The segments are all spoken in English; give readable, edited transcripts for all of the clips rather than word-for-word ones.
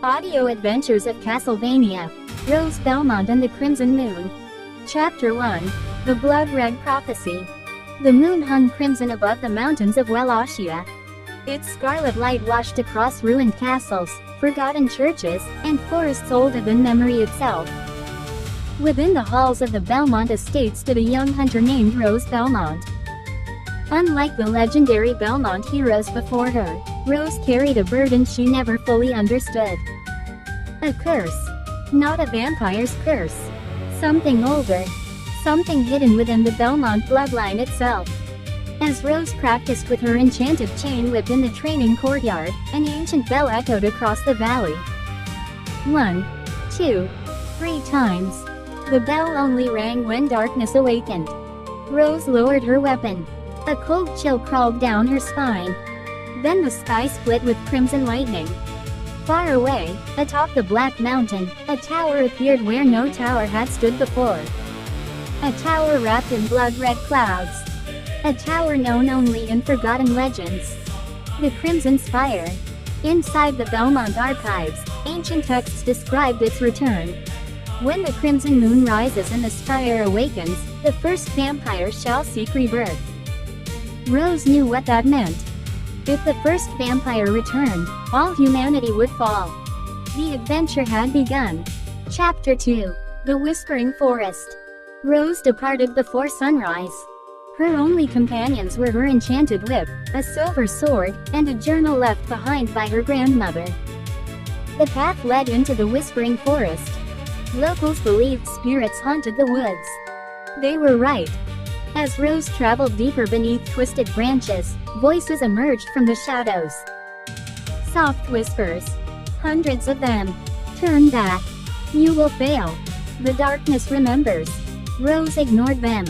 Audio Adventures of Castlevania, Rose Belmont and the Crimson Moon. Chapter 1, The Blood Red Prophecy. The moon hung crimson above the mountains of Wallachia. Its scarlet light washed across ruined castles, forgotten churches, and forests older than memory itself. Within the halls of the Belmont estate stood a young hunter named Rose Belmont. Unlike the legendary Belmont heroes before her, Rose carried a burden she never fully understood. A curse. Not a vampire's curse. Something older. Something hidden within the Belmont bloodline itself. As Rose practiced with her enchanted chain whip in the training courtyard, an ancient bell echoed across the valley. 1, 2, 3 times. The bell only rang when darkness awakened. Rose lowered her weapon. A cold chill crawled down her spine. Then the sky split with crimson lightning. Far away, atop the Black Mountain, a tower appeared where no tower had stood before. A tower wrapped in blood-red clouds. A tower known only in forgotten legends. The Crimson Spire. Inside the Belmont archives, ancient texts described its return. When the crimson moon rises and the spire awakens, the first vampire shall seek rebirth. Rose knew what that meant. If the first vampire returned, all humanity would fall. The adventure had begun. Chapter 2, The Whispering Forest. Rose departed before sunrise. Her only companions were her enchanted whip, a silver sword, and a journal left behind by her grandmother. The path led into the Whispering Forest. Locals believed spirits haunted the woods. They were right. As Rose traveled deeper beneath twisted branches, voices emerged from the shadows. Soft whispers. Hundreds of them. Turn back. You will fail. The darkness remembers. Rose ignored them.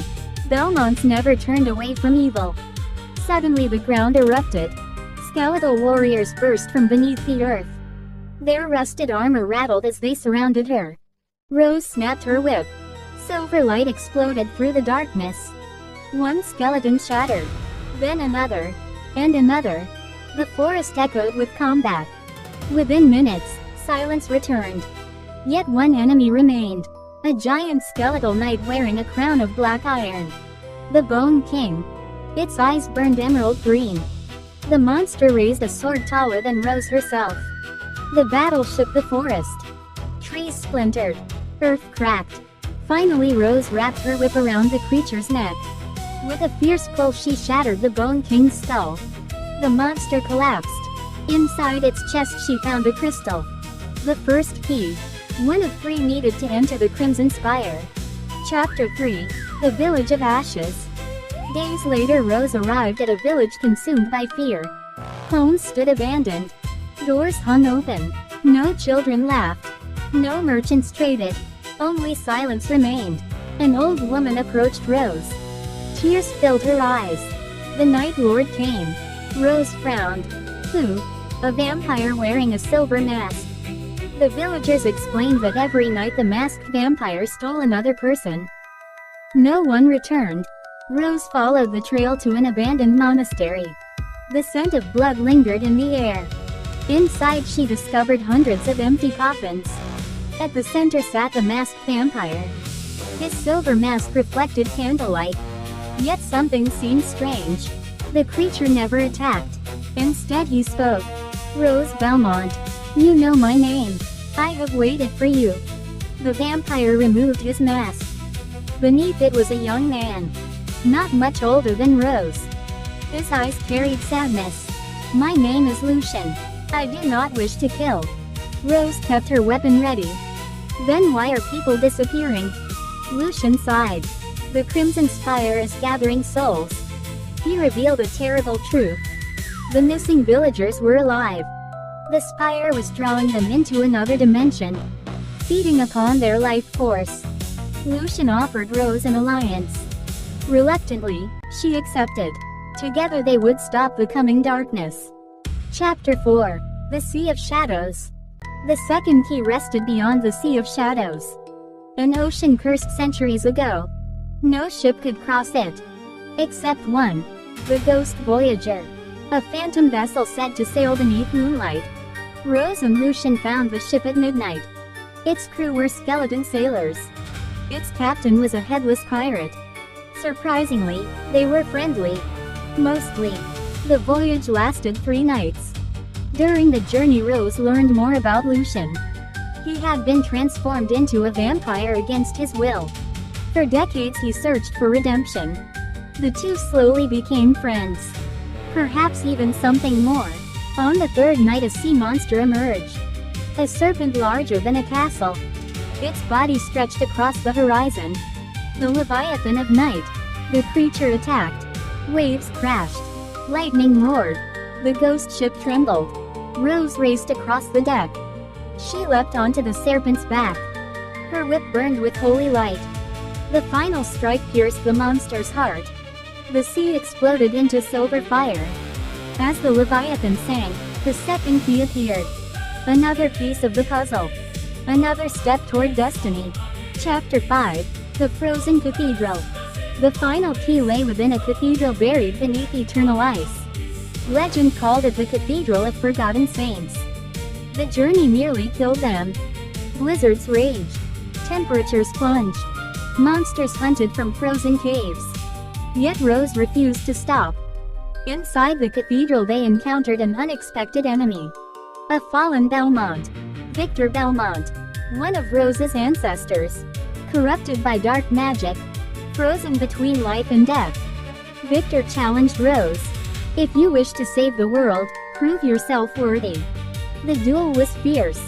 Belmonts never turned away from evil. Suddenly the ground erupted. Skeletal warriors burst from beneath the earth. Their rusted armor rattled as they surrounded her. Rose snapped her whip. Silver light exploded through the darkness. One skeleton shattered. Then another. And another. The forest echoed with combat. Within minutes, silence returned. Yet one enemy remained. A giant skeletal knight wearing a crown of black iron. The Bone King. Its eyes burned emerald green. The monster raised a sword taller than Rose herself. The battle shook the forest. Trees splintered. Earth cracked. Finally Rose wrapped her whip around the creature's neck. With a fierce pull she shattered the Bone King's skull. The monster collapsed. Inside its chest she found a crystal. The first key. One of 3 needed to enter the Crimson Spire. Chapter 3, The Village of Ashes. Days later Rose arrived at a village consumed by fear. Homes stood abandoned. Doors hung open. No children laughed. No merchants traded. Only silence remained. An old woman approached Rose. Tears filled her eyes. The Night Lord came. Rose frowned. Who? A vampire wearing a silver mask. The villagers explained that every night the masked vampire stole another person. No one returned. Rose followed the trail to an abandoned monastery. The scent of blood lingered in the air. Inside she discovered hundreds of empty coffins. At the center sat the masked vampire. His silver mask reflected candlelight. Yet something seemed strange. The creature never attacked. Instead he spoke. Rose Belmont. You know my name. I have waited for you. The vampire removed his mask. Beneath it was a young man. Not much older than Rose. His eyes carried sadness. My name is Lucian. I do not wish to kill. Rose kept her weapon ready. Then why are people disappearing? Lucian sighed. The Crimson Spire is gathering souls. He revealed a terrible truth. The missing villagers were alive. The spire was drawing them into another dimension, feeding upon their life force. Lucian offered Rose an alliance. Reluctantly, she accepted. Together they would stop the coming darkness. Chapter 4, The Sea of Shadows. The second key rested beyond the Sea of Shadows. An ocean cursed centuries ago. No ship could cross it. Except one. The Ghost Voyager. A phantom vessel said to sail beneath moonlight. Rose and Lucian found the ship at midnight. Its crew were skeleton sailors. Its captain was a headless pirate. Surprisingly, they were friendly. Mostly. The voyage lasted 3 nights. During the journey, Rose learned more about Lucian. He had been transformed into a vampire against his will. For decades he searched for redemption. The two slowly became friends. Perhaps even something more. On the 3rd night, a sea monster emerged. A serpent larger than a castle. Its body stretched across the horizon. The Leviathan of Night. The creature attacked. Waves crashed. Lightning roared. The ghost ship trembled. Rose raced across the deck. She leapt onto the serpent's back. Her whip burned with holy light. The final strike pierced the monster's heart. The sea exploded into silver fire. As the Leviathan sank, the second key appeared. Another piece of the puzzle. Another step toward destiny. Chapter 5. The Frozen Cathedral. The final key lay within a cathedral buried beneath eternal ice. Legend called it the Cathedral of Forgotten Saints. The journey nearly killed them. Blizzards raged. Temperatures plunged. Monsters hunted from frozen caves. Yet Rose refused to stop. Inside the cathedral they encountered an unexpected enemy. A fallen Belmont. Victor Belmont. One of Rose's ancestors. Corrupted by dark magic. Frozen between life and death. Victor challenged Rose. If you wish to save the world, prove yourself worthy. The duel was fierce.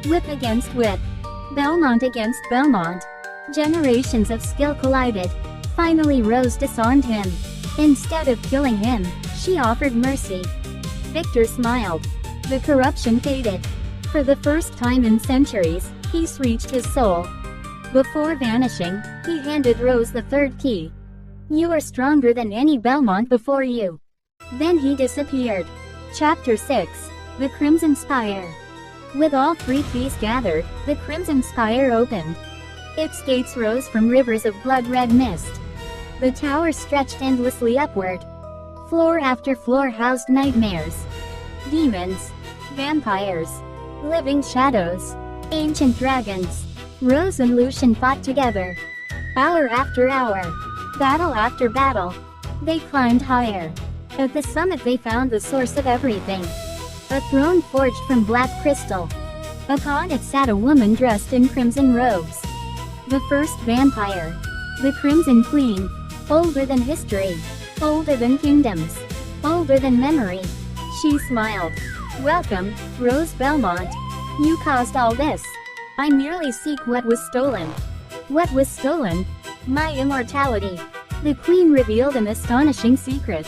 Whip against whip. Belmont against Belmont. Generations of skill collided. Finally Rose disarmed him. Instead of killing him, she offered mercy. Victor smiled. The corruption faded. For the first time in centuries, peace reached his soul. Before vanishing, he handed Rose the 3rd key. You are stronger than any Belmont before you. Then he disappeared. Chapter 6. The Crimson Spire. With all 3 keys gathered, the Crimson Spire opened. Its gates rose from rivers of blood-red mist. The tower stretched endlessly upward. Floor after floor housed nightmares. Demons. Vampires. Living shadows. Ancient dragons. Rose and Lucian fought together. Hour after hour. Battle after battle. They climbed higher. At the summit they found the source of everything. A throne forged from black crystal. Upon it sat a woman dressed in crimson robes. The first vampire. The Crimson Queen. Older than history. Older than kingdoms. Older than memory. She smiled. Welcome, Rose Belmont. You caused all this. I merely seek what was stolen. What was stolen? My immortality. The Queen revealed an astonishing secret.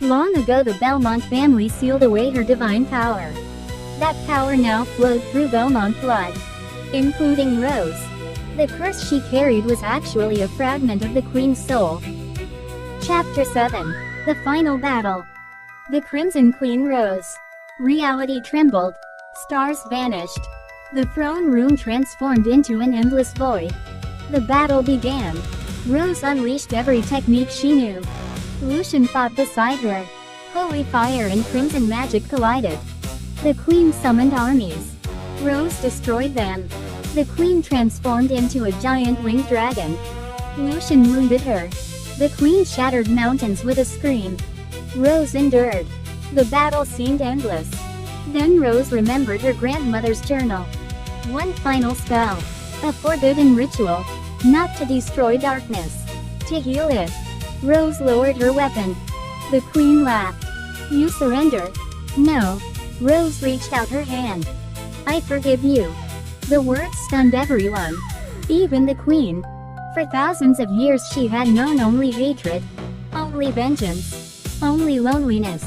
Long ago the Belmont family sealed away her divine power. That power now flowed through Belmont blood, including Rose. The curse she carried was actually a fragment of the Queen's soul. Chapter 7. The Final Battle. The Crimson Queen rose. Reality trembled. Stars vanished. The throne room transformed into an endless void. The battle began. Rose unleashed every technique she knew. Lucian fought beside her. Holy fire and crimson magic collided. The Queen summoned armies. Rose destroyed them. The Queen transformed into a giant winged dragon. Lucian wounded her. The Queen shattered mountains with a scream. Rose endured. The battle seemed endless. Then Rose remembered her grandmother's journal. One final spell. A forbidden ritual. Not to destroy darkness. To heal it. Rose lowered her weapon. The Queen laughed. You surrender? No. Rose reached out her hand. I forgive you. The words stunned everyone. Even the Queen. For thousands of years she had known only hatred. Only vengeance. Only loneliness.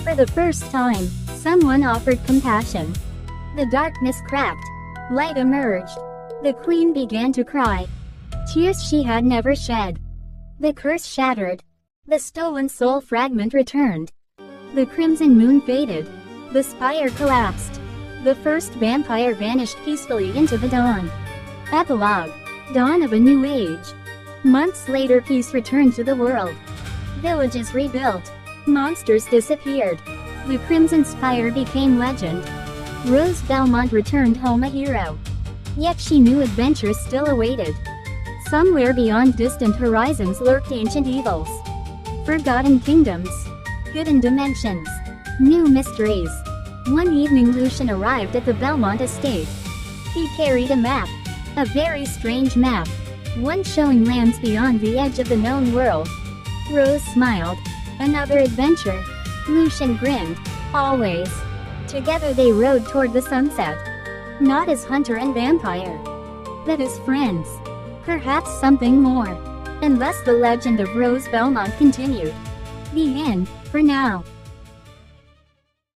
For the first time, someone offered compassion. The darkness cracked. Light emerged. The Queen began to cry. Tears she had never shed. The curse shattered. The stolen soul fragment returned. The crimson moon faded. The spire collapsed. The first vampire vanished peacefully into the dawn. Epilogue. Dawn of a new age. Months later peace returned to the world. Villages rebuilt. Monsters disappeared. The Crimson Spire became legend. Rose Belmont returned home a hero. Yet she knew adventure still awaited. Somewhere beyond distant horizons lurked ancient evils. Forgotten kingdoms. Hidden dimensions. New mysteries. One evening Lucian arrived at the Belmont estate. He carried a map. A very strange map. One showing lands beyond the edge of the known world. Rose smiled. Another adventure. Lucian grinned. Always. Together they rode toward the sunset. Not as hunter and vampire, but as friends. Perhaps something more. And thus the legend of Rose Belmont continued. The end, for now.